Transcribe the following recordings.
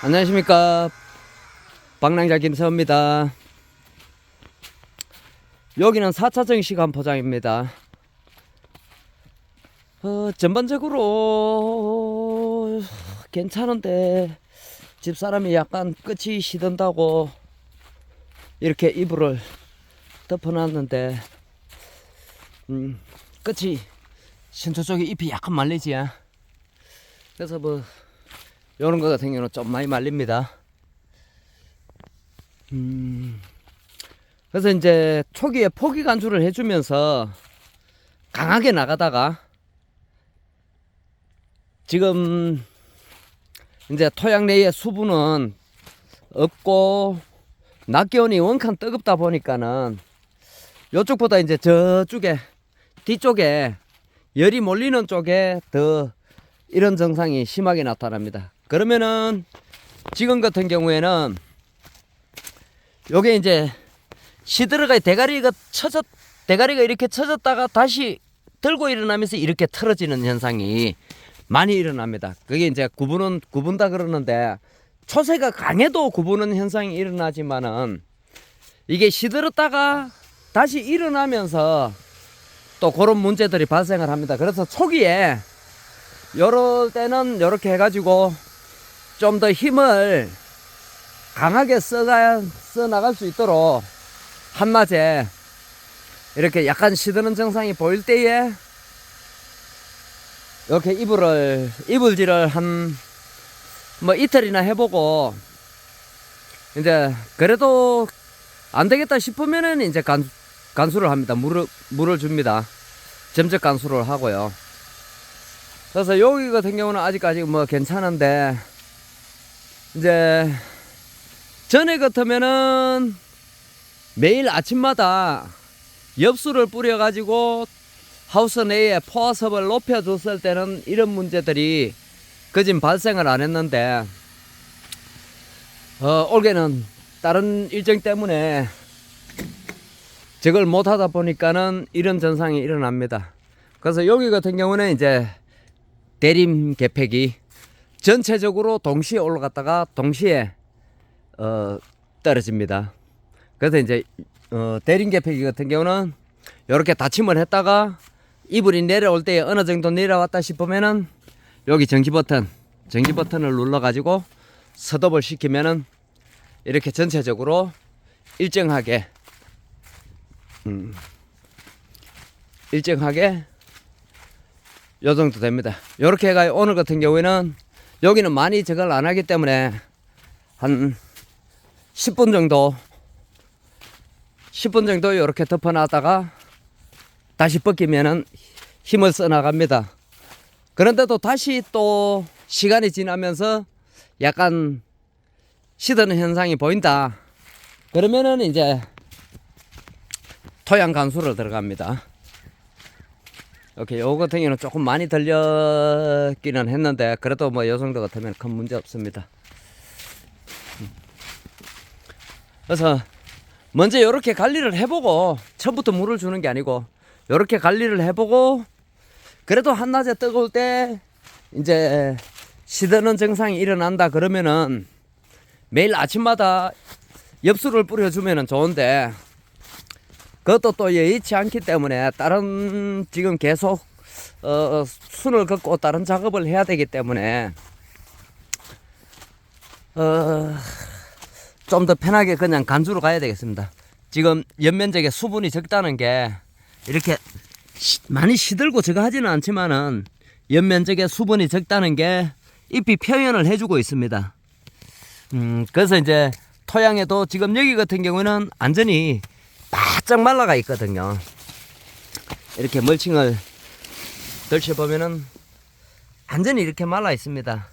안녕하십니까, 방랑자 김서입니다. 여기는 4차전 시간 포장입니다. 전반적으로 괜찮은데 집사람이 약간 끝이 시든다고 이렇게 이불을 덮어놨는데 끝이 신초 쪽에 잎이 약간 말리지. 그래서 뭐 요런 거 같은 경우는 좀 많이 말립니다. 그래서 이제 초기에 포기 간주를 해주면서 강하게 나가다가 지금 이제 토양 내의 수분은 없고 낮 기온이 원칸 뜨겁다 보니까는 요쪽보다 이제 저쪽에 뒤쪽에 열이 몰리는 쪽에 더 이런 증상이 심하게 나타납니다. 그러면은 지금 같은 경우에는 요게 이제 시들어가 대가리가 이렇게 쳐졌다가 다시 들고 일어나면서 이렇게 틀어지는 현상이 많이 일어납니다. 그게 이제 구분다 그러는데 초세가 강해도 구부는 현상이 일어나지만은 이게 시들었다가 다시 일어나면서 또 그런 문제들이 발생을 합니다. 그래서 초기에 요럴 때는 요렇게 해가지고 좀 더 힘을 강하게 써 나갈 수 있도록 한낮에 이렇게 약간 시드는 증상이 보일 때에 이렇게 이불질을 한 뭐 이틀이나 해보고 이제 그래도 안 되겠다 싶으면은 이제 간수를 합니다. 물을 줍니다. 점적 간수를 하고요. 그래서 여기 같은 경우는 아직까지 뭐 괜찮은데 이제 전에 같으면은 매일 아침마다 엽수를 뿌려 가지고 하우스 내에 포화섭을 높여 줬을 때는 이런 문제들이 그진 발생을 안 했는데 올해는 다른 일정 때문에 저걸 못 하다 보니까는 이런 현상이 일어납니다. 그래서 여기 같은 경우는 이제 대림 계팩이 전체적으로 동시에 올라갔다가 동시에 떨어집니다. 그래서 이제 대림 계팩이 같은 경우는 이렇게 닫힘을 했다가 이불이 내려올 때 어느 정도 내려왔다 싶으면은 여기 전기 버튼을 눌러 가지고 스톱을 시키면은 이렇게 전체적으로 일정하게 요 정도 됩니다. 요렇게 해가 오늘 같은 경우에는 여기는 많이 저걸 안 하기 때문에 한 10분 정도 요렇게 덮어 놨다가 다시 벗기면은 힘을 써 나갑니다. 그런데도 다시 또 시간이 지나면서 약간 시드는 현상이 보인다. 그러면은 이제 토양 간수를 들어갑니다. 이렇게 요 같은 경우는 조금 많이 들렸기는 했는데 그래도 뭐 요 정도 같으면 큰 문제 없습니다. 그래서 먼저 이렇게 관리를 해보고 처음부터 물을 주는 게 아니고 이렇게 관리를 해보고 그래도 한낮에 뜨거울 때 이제 시드는 증상이 일어난다 그러면은 매일 아침마다 엽수를 뿌려주면은 좋은데 그것도 또 여의치 않기 때문에 다른 지금 계속 순을 긋고 다른 작업을 해야 되기 때문에 좀 더 편하게 그냥 간주로 가야 되겠습니다. 지금 연면적에 수분이 적다는 게 이렇게 많이 시들고 저거 하지는 않지만은 연면적에 수분이 적다는 게 잎이 표현을 해주고 있습니다. 그래서 이제 토양에도 지금 여기 같은 경우는 완전히 바짝 말라가 있거든요. 이렇게 멀칭을 덜쳐보면은 완전히 이렇게 말라 있습니다.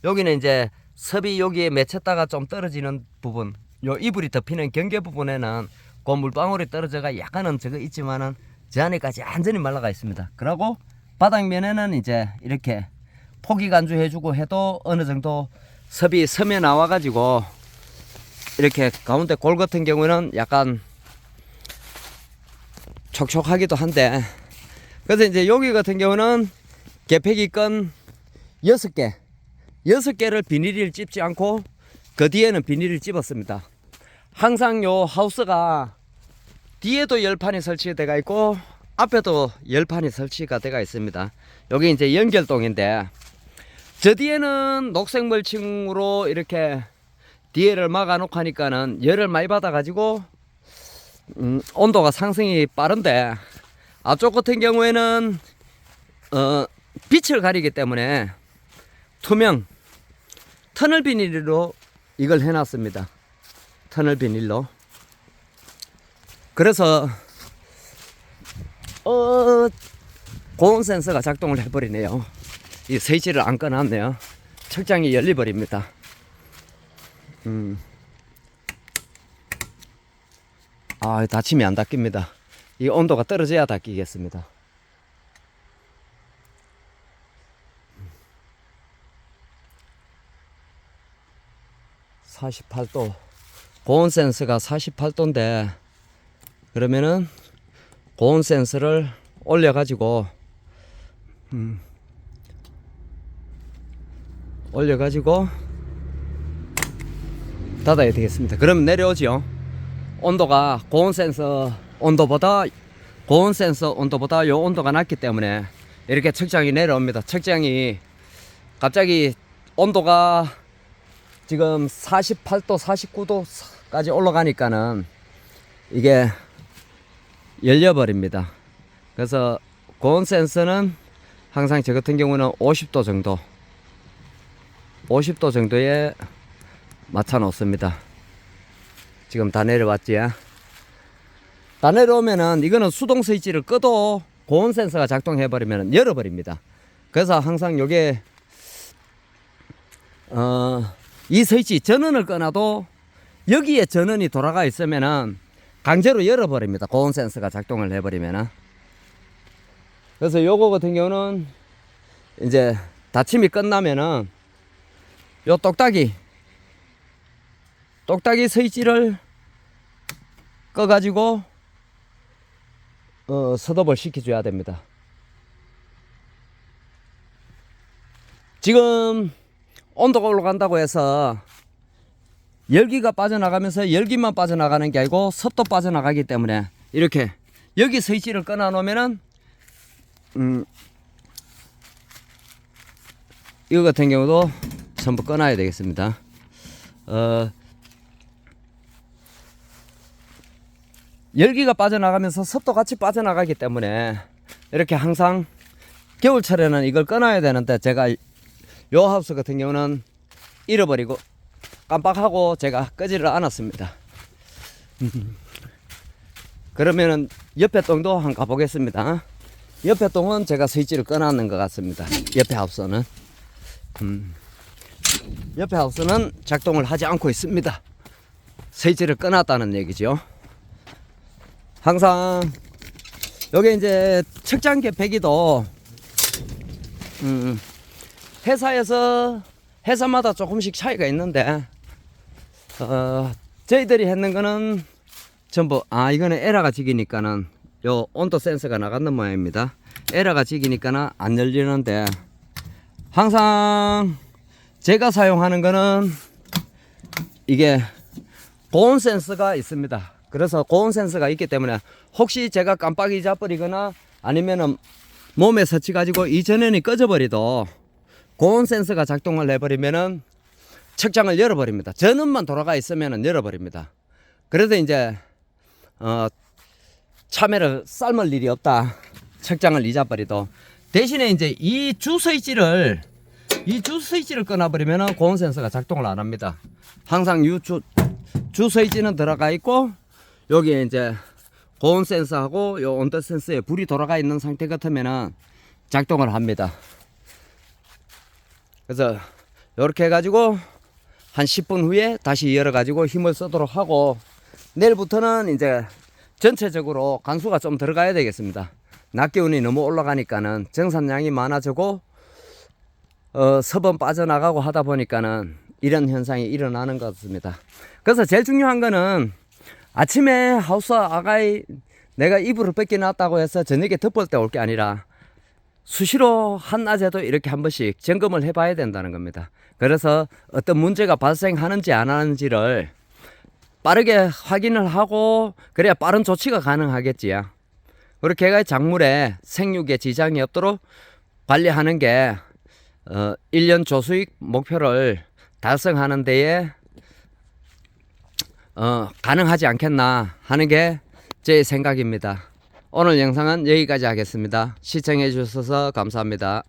여기는 이제 섭이 여기에 맺혔다가 좀 떨어지는 부분, 요 이불이 덮이는 경계 부분에는 그 물방울이 떨어져가 약간은 저거 있지만은 저 안에까지 완전히 말라가 있습니다. 그리고 바닥면에는 이제 이렇게 포기 간주 해주고 해도 어느 정도 섭이 섬에 나와가지고 이렇게 가운데 골 같은 경우는 약간 촉촉하기도 한데 그래서 이제 여기 같은 경우는 계팩이 건 6개 6개를 비닐을 찝지 않고 그 뒤에는 비닐을 찝었습니다. 항상 요 하우스가 뒤에도 열판이 설치되어 있고 앞에도 열판이 설치가 되어 있습니다. 여기 이제 연결동인데 저 뒤에는 녹색 멀칭으로 이렇게 뒤에를 막아 놓고 하니까는 열을 많이 받아 가지고 온도가 상승이 빠른데 앞쪽 같은 경우에는 빛을 가리기 때문에 투명 터널 비닐로 이걸 해놨습니다. 터널 비닐로. 그래서 고온 센서가 작동을 해버리네요. 이 스위치를 안 꺼놨네요. 철장이 열려버립니다. 닫히면 안 닫힙니다. 이 온도가 떨어져야 닫히겠습니다. 48도. 고온 센서가 48도인데 그러면은 고온 센서를 올려가지고 닫아야 되겠습니다. 그러면 내려오지요. 온도가 고온 센서 온도보다 요 온도가 낮기 때문에 이렇게 측정이 내려옵니다. 측정이 갑자기 온도가 지금 48도 49도까지 올라가니까는 이게 열려버립니다. 그래서 고온 센서는 항상 저 같은 경우는 50도 정도에 맞춰 놓습니다. 지금 다 내려왔지. 다 내려오면은 이거는 수동 스위치를 끄도 고온 센서가 작동해 버리면 열어버립니다. 그래서 항상 요게 이 스위치 전원을 꺼놔도 여기에 전원이 돌아가 있으면은 강제로 열어버립니다. 고온 센서가 작동을 해버리면은. 그래서 요거 같은 경우는 이제 닫힘이 끝나면은 요 똑딱이 스위치를 꺼가지고 스톱을 시켜줘야 됩니다. 지금 온도가 올라간다고 해서 열기가 빠져나가면서 열기만 빠져나가는 게 아니고 습도 빠져나가기 때문에 이렇게 여기 스위치를 꺼놔 놓으면은 이거 같은 경우도 전부 꺼놔야 되겠습니다. 열기가 빠져나가면서 습도 같이 빠져나가기 때문에 이렇게 항상 겨울철에는 이걸 꺼놔야 되는데 제가 요 하우스 같은 경우는 잃어버리고 깜빡하고 제가 끄지를 않았습니다. 그러면은 옆에 동도 한번 가보겠습니다. 옆에 동은 제가 스위치를 꺼놨는 것 같습니다. 옆에 하우스는 옆에 하우스는 작동을 하지 않고 있습니다. 스위치를 꺼놨다는 얘기죠. 항상 여기 이제 측정기 배기도 회사마다 조금씩 차이가 있는데 저희들이 했는 거는 전부 이거는 에러가 지기니까는 요 온도 센서가 나갔는 모양입니다. 에러가 지기니까는 안 열리는데 항상 제가 사용하는 거는 이게 고온 센서가 있습니다. 그래서 고온 센서가 있기 때문에 혹시 제가 깜빡 잊어버리거나 아니면은 몸에 스치 가지고 이 전원이 꺼져버리도 고온 센서가 작동을 해버리면은 측정을 열어버립니다. 전원만 돌아가 있으면은 열어버립니다. 그래서 이제 참외를 삶을 일이 없다. 측정을 잊어버리도 대신에 이제 이 주 스위치를 끊어버리면은 고온 센서가 작동을 안 합니다. 항상 주 스위치는 들어가 있고 여기에 이제 고온 센서하고 요 온도 센서에 불이 돌아가 있는 상태 같으면은 작동을 합니다. 그래서 이렇게 해가지고 한 10분 후에 다시 열어가지고 힘을 쓰도록 하고 내일부터는 이제 전체적으로 간수가 좀 들어가야 되겠습니다. 낮 기온이 너무 올라가니까는 정산량이 많아지고 섭은 빠져나가고 하다 보니까는 이런 현상이 일어나는 것 같습니다. 그래서 제일 중요한 거는 아침에 하우스 아가이 내가 이불을 뺏겨놨다고 해서 저녁에 덮을 때 올 게 아니라 수시로 한낮에도 이렇게 한 번씩 점검을 해봐야 된다는 겁니다. 그래서 어떤 문제가 발생하는지 안 하는지를 빠르게 확인을 하고 그래야 빠른 조치가 가능하겠지요. 그리고 개가의 작물에 생육에 지장이 없도록 관리하는 게 1년 조수익 목표를 달성하는 데에 가능하지 않겠나 하는 게 제 생각입니다. 오늘 영상은 여기까지 하겠습니다. 시청해 주셔서 감사합니다.